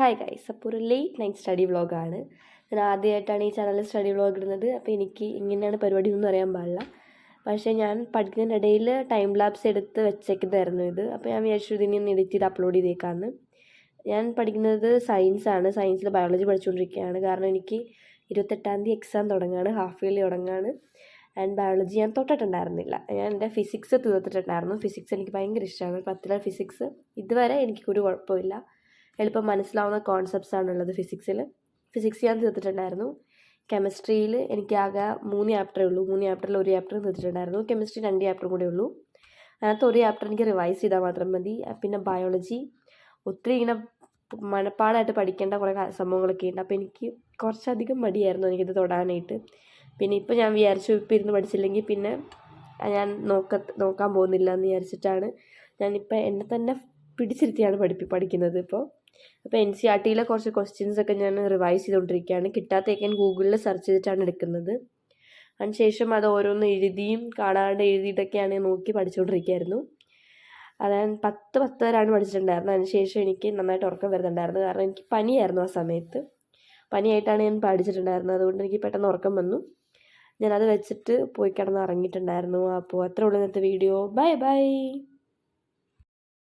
Hi guys, അപ്പോൾ ഒരു late night study വ്ളോഗാണ്. ഞാൻ ആദ്യമായിട്ടാണ് ഈ ചാനലിൽ സ്റ്റഡി വ്ളോഗ് ഇടുന്നത്. അപ്പോൾ എനിക്ക് ഇങ്ങനെയാണ് പരിപാടി ഒന്നും അറിയാൻ പാടില്ല. പക്ഷേ ഞാൻ പഠിക്കുന്നതിനിടയിൽ ടൈം ലാപ്സ് എടുത്ത് വെച്ചേക്കുന്നതായിരുന്നു ഇത്. അപ്പോൾ ഞാൻ വിചാരിച്ചു ഇതിനെ ഒന്ന് എഡിറ്റ് ചെയ്ത് അപ്ലോഡ് ചെയ്തേക്കാമെന്ന്. ഞാൻ പഠിക്കുന്നത് സയൻസാണ്. സയൻസിൽ ബയോളജി പഠിച്ചുകൊണ്ടിരിക്കുകയാണ്. കാരണം എനിക്ക് 28-ാം തീയതി എക്സാം തുടങ്ങുകയാണ്, ഹാഫ് ഇയർലി തുടങ്ങുകയാണ്. ആൻഡ് ബയോളജി ഞാൻ തൊട്ടിട്ടുണ്ടായിരുന്നില്ല. ഞാൻ എൻ്റെ ഫിസിക്സ് തീർത്തിട്ടുണ്ടായിരുന്നു. ഫിസിക്സ് എനിക്ക് ഭയങ്കര ഇഷ്ടമാണ്. 10ലെ ഫിസിക്സ് ഇതുവരെ എനിക്കൊരു കുഴപ്പമില്ല. എളുപ്പം മനസ്സിലാവുന്ന കോൺസെപ്റ്റ്സ് ആണുള്ളത് ഫിസിക്സ് ഞാൻ തീർത്തിട്ടുണ്ടായിരുന്നു. കെമിസ്ട്രിയിൽ എനിക്ക് ആകെ 3 ചാപ്റ്ററേ ഉള്ളൂ. 3 ചാപ്റ്ററിൽ ഒരു ചാപ്റ്റർ തീർത്തിട്ടുണ്ടായിരുന്നു. കെമിസ്ട്രി 2 ചാപ്റ്ററും കൂടെ ഉള്ളൂ. അതിനകത്ത് ഒരു ചാപ്റ്റർ എനിക്ക് റിവൈസ് ചെയ്താൽ മാത്രം മതി. പിന്നെ ബയോളജി ഒത്തിരി ഇങ്ങനെ മനപ്പാടായിട്ട് പഠിക്കേണ്ട കുറേ സംഭവങ്ങളൊക്കെ ഉണ്ട്. അപ്പോൾ എനിക്ക് കുറച്ചധികം മടിയായിരുന്നു എനിക്കിത് തൊടാനായിട്ട്. പിന്നെ ഇപ്പോൾ ഞാൻ വിചാരിച്ചു ഇപ്പോൾ ഇരുന്ന് പഠിച്ചില്ലെങ്കിൽ പിന്നെ ഞാൻ നോക്കാൻ പോകുന്നില്ല എന്ന് വിചാരിച്ചിട്ടാണ് ഞാനിപ്പോൾ എന്നെ തന്നെ പിടിച്ചിരുത്തിയാണ് പഠിക്കുന്നത് ഇപ്പോൾ. അപ്പോൾ NCERTയിലെ കുറച്ച് ക്വസ്റ്റ്യൻസൊക്കെ ഞാൻ റിവൈസ് ചെയ്തുകൊണ്ടിരിക്കുകയാണ്. കിട്ടാത്തതൊക്കെ ഞാൻ ഗൂഗിളിൽ സെർച്ച് ചെയ്തിട്ടാണ് എടുക്കുന്നത്. അതിനുശേഷം അത് ഓരോന്ന് എഴുതിയും കാണാണ്ട് എഴുതിയിട്ടൊക്കെയാണ് ഞാൻ നോക്കി പഠിച്ചുകൊണ്ടിരിക്കുകയായിരുന്നു. അത് ഞാൻ 10 വരെയാണ് പഠിച്ചിട്ടുണ്ടായിരുന്നത്. അതിനുശേഷം എനിക്ക് നന്നായിട്ട് ഉറക്കം വരുന്നുണ്ടായിരുന്നു. കാരണം എനിക്ക് പനിയായിരുന്നു ആ സമയത്ത്. പനിയായിട്ടാണ് ഞാൻ പഠിച്ചിട്ടുണ്ടായിരുന്നത്. അതുകൊണ്ട് എനിക്ക് പെട്ടെന്ന് ഉറക്കം വന്നു. ഞാനത് വെച്ചിട്ട് പോയി കിടന്ന് ഉറങ്ങിയിട്ടുണ്ടായിരുന്നു. അപ്പോൾ അത്രേ ഉള്ളൂ ഇന്നത്തെ വീഡിയോ. Bye bye.